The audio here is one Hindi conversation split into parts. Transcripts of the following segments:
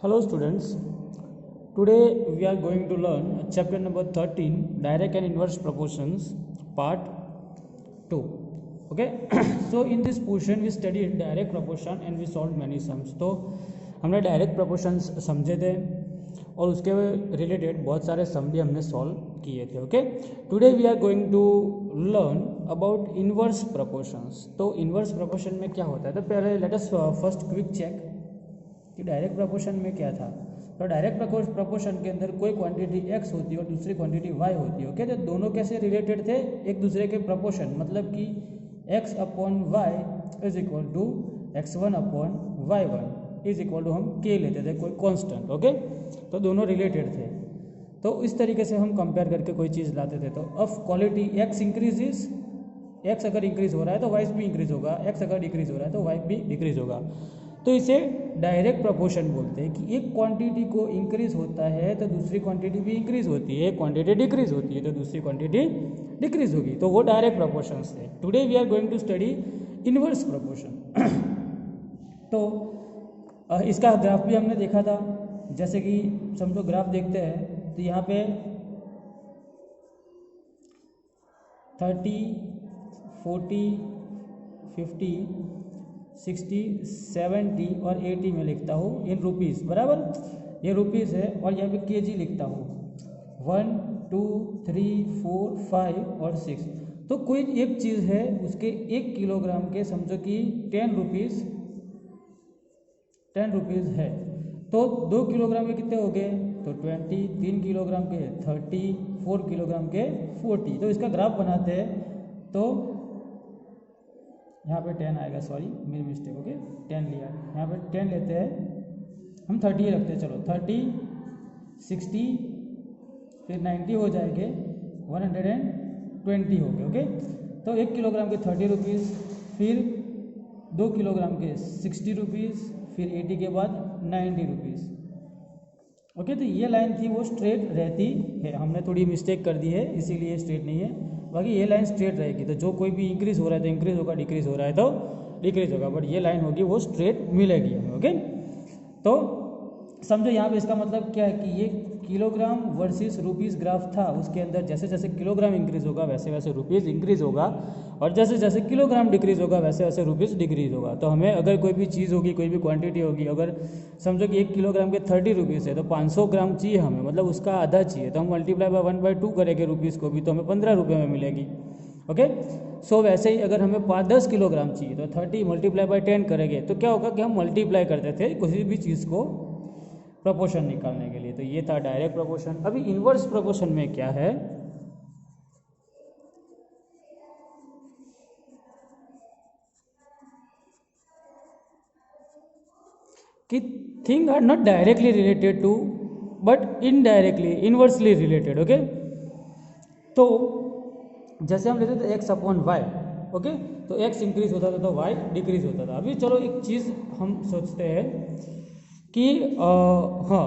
Hello students, today we are going to learn chapter number 13 direct and inverse proportions part 2. Okay, so in this portion we studied direct proportion and we solved many sums. तो हमने डायरेक्ट प्रोपोर्शंस समझे थे और उसके रिलेटेड बहुत सारे सम भी हमने सॉल्व किए थे. Okay, today we are going to learn about inverse proportions. तो इनवर्स प्रोपोर्शन में क्या होता है, तो पहले let us first quick check कि डायरेक्ट प्रोपोर्शन में क्या था. तो डायरेक्ट प्रोपोर्शन के अंदर कोई क्वांटिटी x होती है और दूसरी क्वांटिटी y होती है. ओके, तो दोनों कैसे रिलेटेड थे, एक दूसरे के प्रोपोर्शन, मतलब कि x upon y is equal to x1 upon y1 is equal to हम k लेते थे, कोई कांस्टेंट. ओके, तो दोनों रिलेटेड थे. तो इस तरीके से हम कंपेयर करके कोई चीज़ लाते थे. तो अब क्वालिटी x इंक्रीजेस, x अगर इंक्रीज हो रहा है तो y भी इंक्रीज होगा, x अगर डिक्रीज हो रहा है तो y भी डिक्रीज होगा. तो इसे डायरेक्ट प्रोपोर्शन बोलते हैं कि एक क्वांटिटी को इंक्रीज होता है तो दूसरी क्वांटिटी भी इंक्रीज होती है, एक क्वांटिटी डिक्रीज होती है तो दूसरी क्वांटिटी डिक्रीज होगी. तो वो डायरेक्ट प्रोपोर्शंस थे. Today we are going to study inverse proportion. तो इसका ग्राफ भी हमने देखा था. जैसे कि समझो ग्राफ देखते हैं तो यहाँ पे 30, 40, 50, 60, 70 और 80 में लिखता हूँ इन रुपीज़, बराबर. ये रुपीज़ है और यहाँ पे केजी लिखता हूँ 1, 2, 3, 4, 5 और 6. तो कोई एक चीज़ है उसके 1 किलोग्राम के समझो कि 10 रुपीज़ है. तो 2 किलोग्राम के कितने हो गए, तो 20, 3 किलोग्राम के 30, 4 किलोग्राम के 40. तो इसका ग्राफ बनाते हैं. तो यहाँ पे 10 आएगा, सॉरी मेरी मिस्टेक. ओके, 10 लिया, यहाँ पे 10 लेते हैं हम, 30 रखते हैं. चलो 30, 60, फिर 90 हो जाएंगे, 120 हो गए. ओके, तो 1 किलोग्राम के 30 रुपीज़, फिर 2 किलोग्राम के 60 रुपीज़, फिर 80 के बाद 90 रुपीज़. ओके, तो ये लाइन थी वो स्ट्रेट रहती है. हमने थोड़ी मिस्टेक कर दी है इसीलिए स्ट्रेट नहीं है, बाकी ये लाइन स्ट्रेट रहेगी. तो जो कोई भी इंक्रीज हो रहा है तो इंक्रीज होगा, डिक्रीज हो रहा है तो डिक्रीज होगा, बट ये लाइन होगी वो स्ट्रेट मिलेगी हमें. ओके, तो समझो यहाँ पे इसका मतलब क्या है कि ये किलोग्राम वर्सेस रुपीज़ ग्राफ था. उसके अंदर जैसे जैसे किलोग्राम इंक्रीज होगा वैसे वैसे रुपीज़ इंक्रीज होगा, और जैसे जैसे किलोग्राम डिक्रीज होगा वैसे वैसे रुपीज़ डिक्रीज होगा. तो हमें अगर कोई भी चीज़ होगी, कोई भी क्वांटिटी होगी, अगर समझो कि 1 किलोग्राम के 30 रुपीज़ है तो 500 ग्राम चाहिए हमें, मतलब उसका आधा चाहिए. तो हम मल्टीप्लाई बाय 1/2 करेंगे रुपीज़ को भी, तो हमें 15 रुपये में मिलेगी. ओके, सो वैसे ही अगर हमें 10 किलोग्राम चाहिए तो 30 मल्टीप्लाई बाय 10 करेंगे. तो क्या होगा कि हम मल्टीप्लाई करते थे किसी भी चीज़ को प्रोपोर्शन निकालने के लिए. तो ये था डायरेक्ट प्रोपोर्शन. अभी इनवर्स प्रोपोर्शन में क्या है कि thing are not directly related to but indirectly inversely related. Okay, तो जैसे हम लेते थे x अपॉन वाई. ओके, तो x इंक्रीज होता था तो y डिक्रीज होता था. अभी चलो एक चीज़ हम सोचते हैं कि हाँ,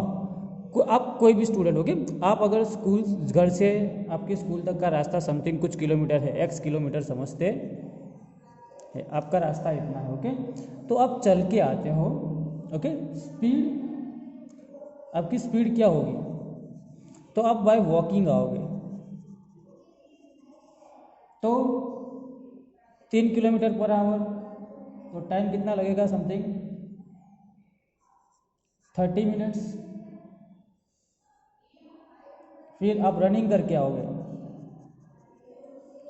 आप कोई भी स्टूडेंट, ओके, आप अगर स्कूल, घर से आपके स्कूल तक का रास्ता समथिंग कुछ किलोमीटर है, x किलोमीटर समझते है, आपका रास्ता इतना है. ओके, तो आप चल के आते हो. ओके, स्पीड, आपकी स्पीड क्या होगी, तो आप बाय वॉकिंग आओगे. तो 3 किलोमीटर पर आवर, तो टाइम कितना लगेगा, समथिंग 30 मिनट्स. फिर आप रनिंग करके आओगे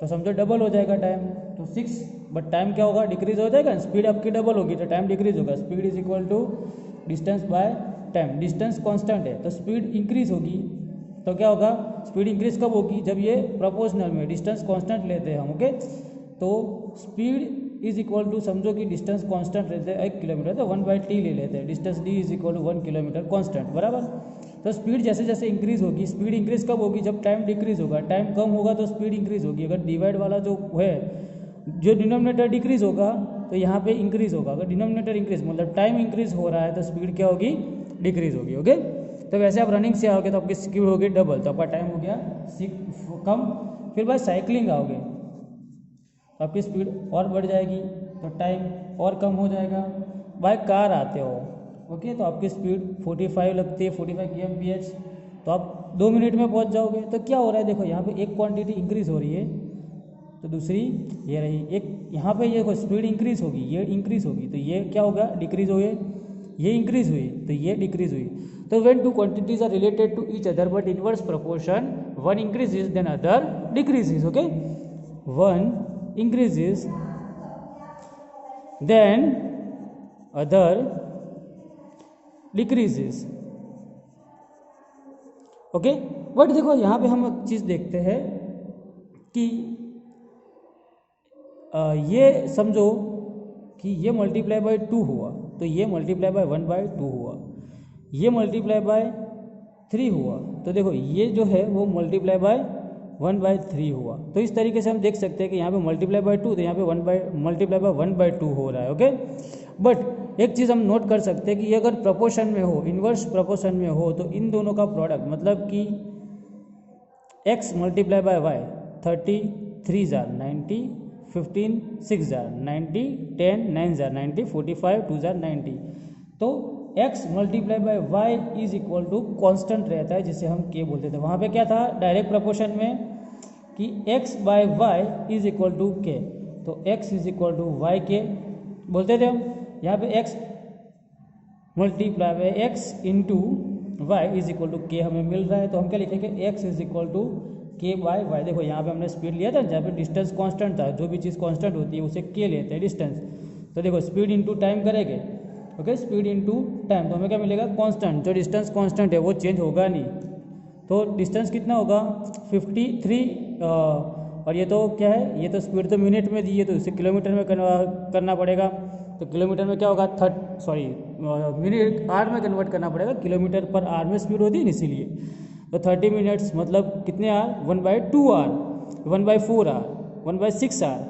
तो समझो डबल हो जाएगा टाइम, तो 6. बट टाइम क्या होगा, डिक्रीज हो जाएगा. स्पीड आपकी डबल होगी तो टाइम डिक्रीज होगा. Speed is equal to distance by time. Distance constant है तो स्पीड इंक्रीज होगी. तो क्या होगा, स्पीड इंक्रीज कब होगी, जब ये प्रोपोर्शनल में डिस्टेंस कांस्टेंट लेते हैं हम. ओके, तो स्पीड इज इक्वल टू, समझो कि डिस्टेंस कांस्टेंट लेते हैं 1 किलोमीटर, तो 1/t ले लेते हैं. Distance d is equal to 1 kilometre constant, बराबर. तो स्पीड जैसे जैसे इंक्रीज होगी, स्पीड इंक्रीज कब होगी, जब टाइम डिक्रीज होगा. टाइम कम होगा तो स्पीड इंक्रीज होगी. अगर डिवाइड वाला जो है, जो डिनोमिनेटर डिक्रीज होगा तो यहाँ पे इंक्रीज होगा. अगर डिनोमिनेटर इंक्रीज मतलब टाइम इंक्रीज हो रहा है तो स्पीड क्या होगी, डिक्रीज होगी. ओके, तो वैसे आप रनिंग से आओगे तो आपकी स्पीड होगी डबल, तो आपका टाइम हो गया कम. फिर बाय साइकिलिंग आओगे तो आपकी स्पीड और बढ़ जाएगी तो टाइम और कम हो जाएगा. बाय कार आते हो ओके, तो आपकी स्पीड 45 लगती है, 45 kmph, तो आप 2 मिनट में पहुंच जाओगे। तो क्या हो रहा है, देखो यहाँ पे एक क्वांटिटी इंक्रीज हो रही है, तो दूसरी ये रही, एक यहाँ पे ये स्पीड इंक्रीज होगी, ये इंक्रीज होगी, तो ये क्या होगा, डिक्रीज हो गई, ये इंक्रीज हुई तो ये डिक्रीज हुई। तो when two quantities are related to each other but inverse proportion, one increases then other decreases. Okay, one increases then other decreases. Okay, but देखो यहाँ पे हम एक चीज़ देखते हैं कि ये समझो कि ये मल्टीप्लाई बाय 2 हुआ, तो ये मल्टीप्लाई बाय 1/2 हुआ, ये मल्टीप्लाई बाय 3 हुआ, तो देखो ये जो है वो मल्टीप्लाई बाय 1/3 हुआ। तो इस तरीके से हम देख सकते हैं कि यहाँ पे मल्टीप्लाई बाय 2, तो यहाँ पे मल्टीप्लाई बाय 1/2 हो रहा है। ओके, बट एक चीज़ हम नोट कर सकते हैं कि ये अगर प्रोपोर्शन में हो, इन्वर्स प्रोपोर्शन में हो, तो इन दोनों का प्रोडक्ट मतलब कि x मल्टीप्लाई बाय y, 30 3 जार 90, 15 6 जार 90, 10 9 जार 90, 45 2 जार 90, तो x multiply by y is equal to constant रहता है, जिसे हम k बोलते थे। वहाँ पे क्या था डायरेक्ट प्रोपोर्शन में कि x by y is equal to k, तो x is equal to y k बोलते थे हम। यहाँ पे x multiply by x into y is equal to k हमें मिल रहा है, तो हम क्या लिखेंगे, x इज इक्वल टू के बाय वाई। देखो यहाँ पे हमने स्पीड लिया था, जहाँ पे डिस्टेंस कांस्टेंट था, जो भी चीज़ कांस्टेंट होती है उसे के लेते हैं डिस्टेंस। तो देखो स्पीड इंटू टाइम करेंगे, ओके, स्पीड इंटू टाइम, तो हमें क्या मिलेगा, कांस्टेंट। जो डिस्टेंस कांस्टेंट है वो चेंज होगा नहीं, तो डिस्टेंस कितना होगा 53, और ये तो क्या है, ये तो स्पीड तो मिनट में दी है, तो इसे किलोमीटर में करना पड़ेगा, तो किलोमीटर में क्या होगा मिनट आर में कन्वर्ट करना पड़ेगा, किलोमीटर पर आर में स्पीड होती है इसीलिए। तो 30 मिनट्स मतलब कितने hour, 1/2 hour, 1/4 hour, 1/6 hour,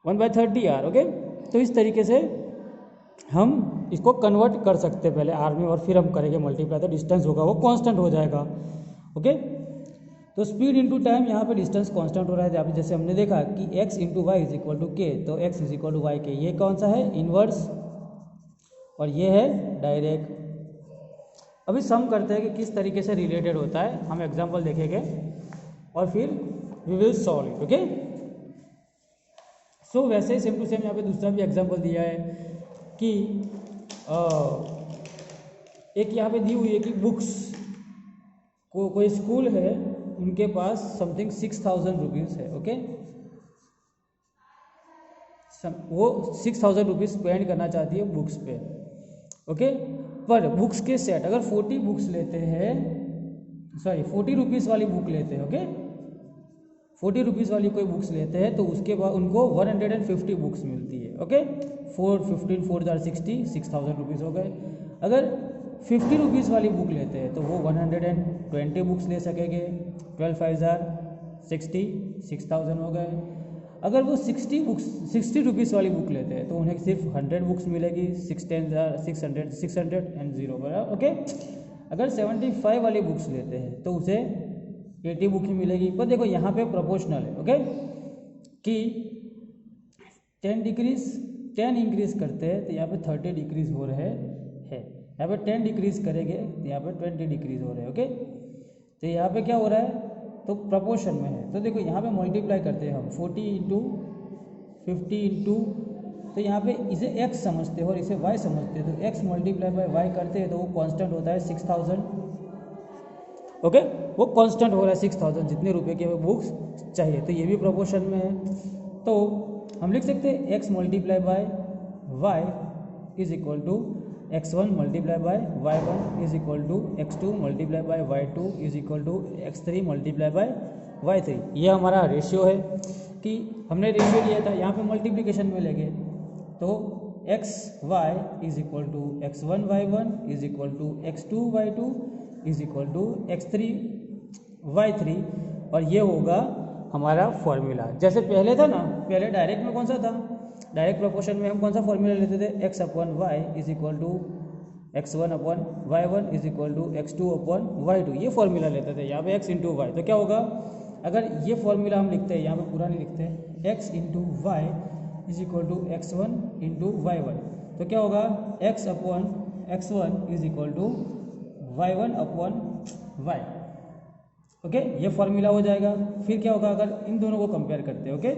1/30 hour. Okay, तो इस तरीके से हम इसको कन्वर्ट कर सकते हैं पहले आर में, और फिर हम करेंगे मल्टीप्लाई, तो डिस्टेंस होगा वो कांस्टेंट हो जाएगा। ओके, तो स्पीड इंटू टाइम, यहाँ पे डिस्टेंस कांस्टेंट हो रहा है, यहाँ पे जैसे हमने देखा कि x into y is equal to k, तो x is equal to y k, ये कौन सा है, इनवर्स, और ये है डायरेक्ट। अभी सम करते हैं कि किस तरीके से रिलेटेड होता है, हम एग्जांपल देखेंगे और फिर we will solve it. Okay, so वैसे ही सेम टू सेम यहाँ पे दूसरा भी एग्जांपल दिया है कि एक यहाँ पे दी हुई है कि बुक्स को कोई स्कूल है, उनके पास समथिंग 6000 रुपीज़ है। ओके, वो 6000 रुपीज़ स्पेंड करना चाहती है बुक्स पे। ओके, पर बुक्स के सेट अगर 40 बुक्स लेते हैं, 40 रुपीज़ वाली बुक लेते हैं, ओके, 40 रुपीज़ वाली कोई बुक्स लेते हैं, तो उसके बाद उनको 150 बुक्स मिलती है। ओके, 4 15 4 जार 60, 6000 रुपीज़ हो गए। अगर 50 रुपीज़ वाली बुक लेते हैं तो वो 120 बुक्स ले सकेंगे, 12 5 जार 60, 6000 हो गए। अगर वो 60 रुपीज़ वाली बुक लेते हैं तो उन्हें सिर्फ 100 बुक्स मिलेगी, 6 10 जार 600 एंड 0 बराबर। ओके, अगर 75 वाली बुक्स लेते हैं तो उसे 80 बुक ही मिलेगी। पर देखो यहाँ पे प्रोपोर्शनल है, ओके, कि 10 इंक्रीज करते हैं तो यहाँ पे 30 डिक्रीज हो रहे हैं, यहाँ पे 10 डिक्रीज करेंगे तो यहाँ पे 20 डिक्रीज हो रहे हैं। ओके, तो यहाँ पे क्या हो रहा है, तो प्रोपोर्शन में है। तो देखो यहाँ पे मल्टीप्लाई करते हैं हम 40 इंटू 50 इंटू, तो यहाँ पे इसे x समझते हैं और इसे y समझते हैं, तो x मल्टीप्लाई बाय y करते हैं तो वो कांस्टेंट होता है 6000। ओके, वो कांस्टेंट हो रहा है 6000, जितने रुपए की हमें बुक्स चाहिए, तो ये भी प्रोपोर्शन में है। तो हम लिख सकते हैं x multiply by y is equal to x1 multiply by y1 is equal to x2 multiply by y2 is equal to x3 multiply by y3। ये हमारा रेशियो है कि हमने रेशियो लिया था, यहाँ पे मल्टीप्लिकेशन में लेंगे तो xy is equal to x1 y1 is equal to x2 y2 is equal to x3 y3, और ये होगा हमारा फॉर्मूला। जैसे पहले था ना, पहले डायरेक्ट में कौन सा था, डायरेक्ट प्रोपोर्शन में हम कौन सा फॉर्मूला लेते थे, x upon y is equal to x1 upon y1 is equal to x2 upon y2, ये फॉर्मूला लेते थे। यहाँ पे x इंटू वाई, तो क्या होगा, अगर ये फॉर्मूला हम लिखते हैं, यहाँ पे पूरा नहीं लिखते हैं, x into y is equal to x1 into y1, तो क्या होगा x upon x1 is equal to y1 upon y। Okay, ये फॉर्मूला हो जाएगा। फिर क्या होगा अगर इन दोनों को कंपेयर करते हैं, ओके,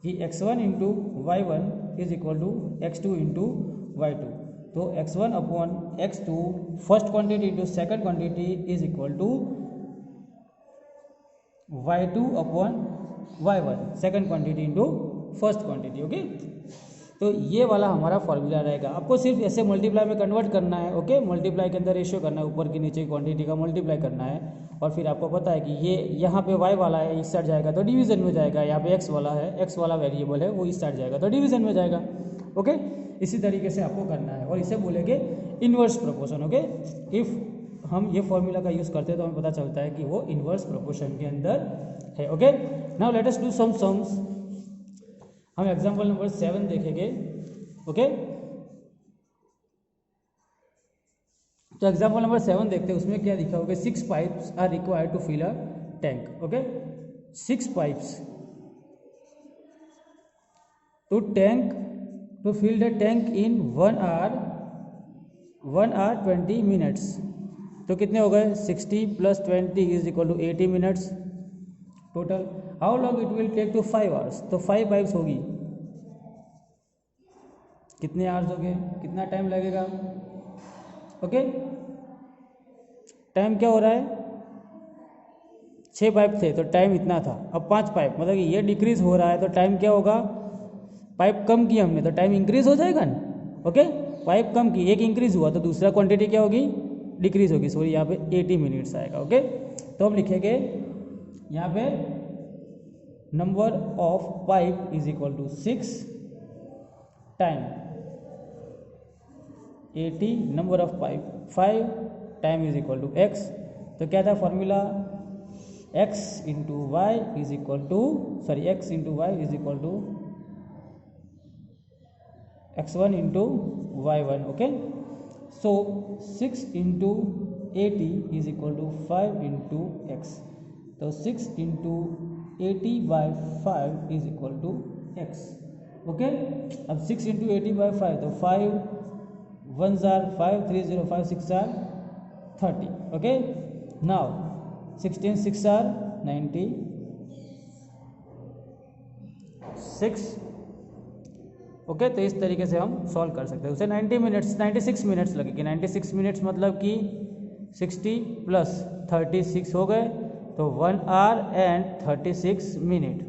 कि x1 into y1 is equal to x2 into y2, तो x1 upon x2 first quantity into second quantity is equal to y2 upon y1 second quantity into first quantity. Okay, तो ये वाला हमारा फॉर्मूला रहेगा। आपको सिर्फ ऐसे मल्टीप्लाई में कन्वर्ट करना है। ओके, मल्टीप्लाई के अंदर रेशियो करना है, ऊपर की नीचे क्वांटिटी का मल्टीप्लाई करना है, और फिर आपको पता है कि ये यहाँ पे y वाला है, इस साइड जाएगा तो डिवीजन में जाएगा, यहाँ पे x वाला है, x वाला वेरिएबल है, वो इस साइड जाएगा तो डिवीजन में जाएगा। ओके, इसी तरीके से आपको करना है, और इसे बोलेंगे इन्वर्स प्रोपोर्शन। ओके, इफ हम ये फॉर्मूला का यूज़ करते हैं तो हमें पता चलता है कि वो इन्वर्स प्रोपोर्शन के अंदर है। Okay, now let us do some sums. हम एग्जाम्पल नंबर 7 देखेंगे। ओके, तो एग्जाम्पल नंबर 7 देखते हैं, उसमें क्या लिखा होगा, 6 pipes are required to fill a tank. Okay, 6 pipes to fill the tank in 1 hour 20 minutes। तो कितने हो गए, 60 + 20 is equal to 80 minutes total. How long it will take to 5 hours, तो 5 पाइप्स होगी, कितने आवर्स हो गए, कितना टाइम लगेगा। ओके, टाइम क्या हो रहा है, 6 पाइप थे तो टाइम इतना था, अब 5 पाइप, मतलब कि ये डिक्रीज हो रहा है तो टाइम क्या होगा, पाइप कम की हमने तो टाइम इंक्रीज हो जाएगा ना। ओके, पाइप कम की, एक इंक्रीज हुआ तो दूसरा क्वांटिटी क्या होगी, डिक्रीज होगी, सॉरी यहाँ पे 80 मिनट्स आएगा। ओके, तो हम लिखेंगे यहाँ पे number of pipe is equal to 6 time 80 number of pipe 5 time is equal to x। तो क्या था formula, x into y is equal to x into y is equal to x1 into y1। Okay, so 6 into 80 is equal to 5 into x। तो 6 into 80 by 5 is equal to x। Okay, अब 6 इंटू 80 बाई 5, तो 5 1s are 5, 3 0 5 6 are 30। Okay, now 16 6 are 96। Okay, तो इस तरीके से हम सॉल्व कर सकते हैं। उसे 96 मिनट्स लगेगी। 96 मिनट्स मतलब कि 60 + 36 हो गए, तो 1 hour and 36 minute,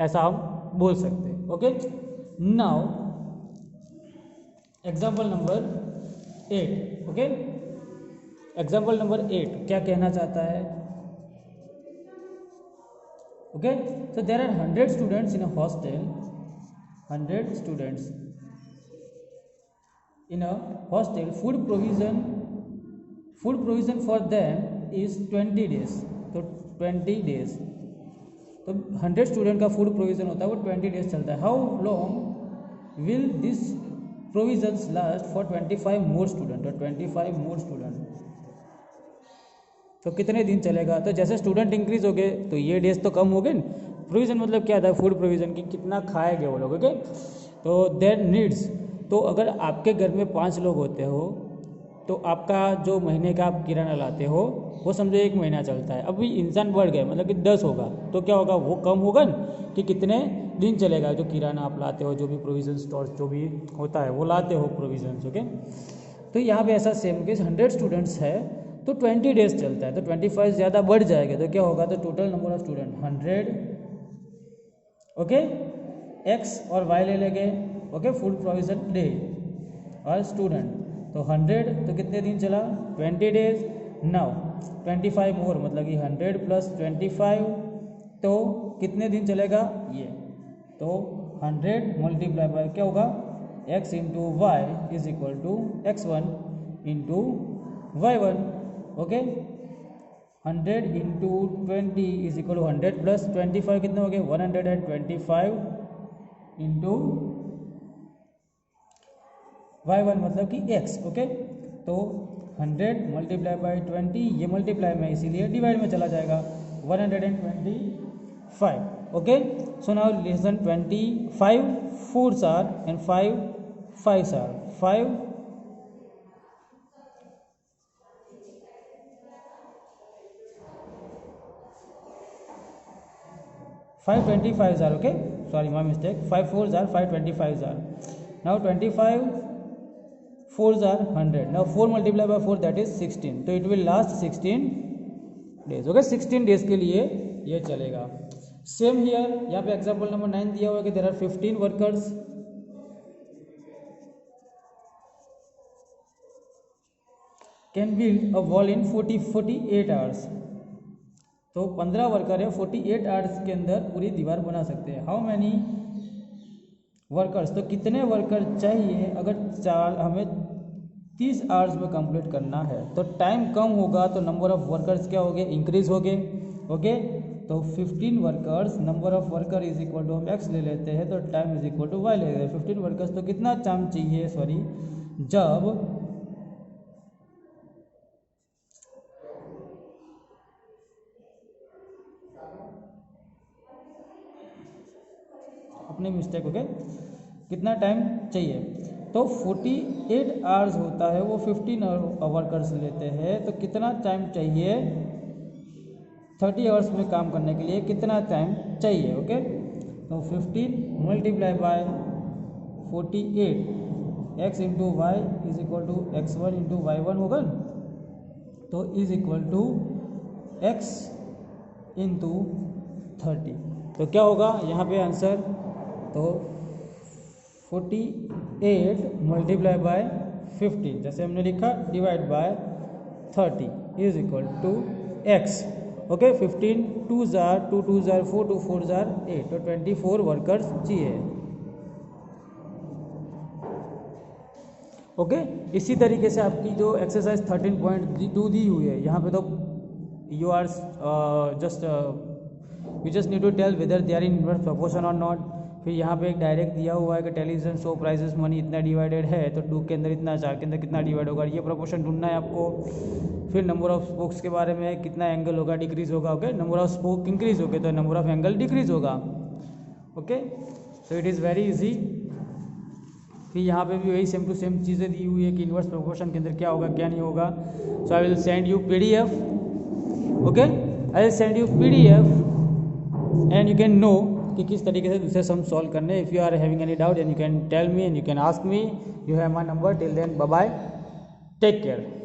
ऐसा हम बोल सकते हैं। Okay, now example number 8। Okay, example number 8 क्या कहना चाहता है। Okay, so there are 100 students in a hostel, 100 students in a hostel, food provision for them is 20 days। तो 20 days, तो 100 स्टूडेंट का फूड प्रोविजन होता है, वो 20 डेज चलता है। How long will this provisions last for 25 more student, और 25 मोर स्टूडेंट, तो कितने दिन चलेगा। तो जैसे स्टूडेंट इंक्रीज हो गए तो ये डेज तो कम हो गए। प्रोविजन मतलब क्या था, फूड प्रोविजन की कितना खाएंगे वो लोग। ओके, तो देयर नीड्स, तो अगर आपके घर में 5 लोग होते हो तो आपका जो महीने का आप किराना लाते हो वो समझो 1 महीना चलता है। अभी इंसान बढ़ गए, मतलब कि 10 होगा, तो क्या होगा, वो कम होगा कि कितने दिन चलेगा जो किराना आप लाते हो, जो भी प्रोविजन स्टोर जो भी होता है वो लाते हो प्रोविजन। ओके, तो यहाँ पे ऐसा सेम केस 100 स्टूडेंट्स है तो 20 डेज चलता है, तो 25 ज़्यादा बढ़ जाएगा तो क्या होगा, तो total number of student 100। Okay, x और y ले लेंगे। ओके, फूड प्रोविजन डे और स्टूडेंट, तो 100 तो कितने दिन चला, 20 डेज। नाउ 25 मोर, मतलब कि 100 + 25, तो कितने दिन चलेगा ये, तो 100 मल्टीप्लाई बाय क्या होगा, x into y is equal to x1 into y1। Okay, 100 into 20 is equal to 100 + 25 कितने हो गए, 125 इंटू y1 मतलब कि x। ओके, तो 100 मल्टीप्लाई बाई 20, ये मल्टीप्लाई में इसीलिए डिवाइड में चला जाएगा, 125। Okay, so now lesson 25 foods are and 5 5 are 5 525s are, okay, sorry, my mistake, 5 4s are 525s are. Now 25 4s are 100. Now 4 multiplied by 4, that is 16. तो it will last 16 days, okay, 16 days के लिए ये चलेगा. सेम हियर, यहाँ पे एग्जाम्पल नंबर 9 दिया हुआ है कि there are 15 workers can build a wall in 48 hours. तो 15 वर्कर है, 48 आवर्स के अंदर पूरी दीवार बना सकते हैं. हाउ मैनी वर्कर्स, तो कितने वर्कर चाहिए अगर हमें 30 आवर्स में कंप्लीट करना है. तो टाइम कम होगा तो नंबर ऑफ वर्कर्स क्या हो गए, इंक्रीज हो गए. ओके, तो 15 workers, number of worker is equal to हम एक्स ले लेते हैं तो time is equal to y ले लेते हैं. 15 वर्कर्स तो कितना टाइम चाहिए, सॉरी, जब अपनी मिस्टेक हो गए, कितना टाइम चाहिए. तो 48 आवर्स होता है, वो 15 वर्कर्स लेते हैं, तो कितना टाइम चाहिए 30 आवर्स में काम करने के लिए कितना टाइम चाहिए. ओके, तो 15 multiply by 48 x into y is equal to x1 into y1 होगा, तो is equal to x into 30. तो क्या होगा यहाँ पे आंसर, तो 48 मल्टीप्लाई बाय 15 जैसे हमने लिखा divide by 30 is equal to x. Okay, 15 2 जार 2 2 जार 4 2 4 जार 8, तो 24 वर्कर्स चाहिए. ओके, इसी तरीके से आपकी जो एक्सरसाइज 13.2 दी हुई है यहाँ पे, तो you are you just need to tell whether they are in inverse proportion और नॉट. फिर यहाँ पे एक डायरेक्ट दिया हुआ है कि टेलीविजन शो प्राइजेस मनी इतना डिवाइडेड है, तो 2 के अंदर इतना, 4 के अंदर कितना डिवाइड होगा, ये प्रोपोर्शन ढूंढना है आपको. फिर नंबर ऑफ स्पोक्स के बारे में, कितना एंगल होगा, डिक्रीज होगा. Okay, number of spoke increase हो गए तो नंबर ऑफ एंगल डिक्रीज होगा. Okay, so it is very easy. फिर यहाँ पे भी वही सेम टू सेम चीज़ें दी हुई है कि इनवर्स प्रोपोर्शन के अंदर क्या होगा क्या नहीं होगा. So I will send you PDF. Okay, I will send you PDF and you can know कि किस तरीके से दूसरे सम सॉल्व करने. If you are having any doubt and you can tell me and you can ask me. You have my number. Till then bye bye, take care.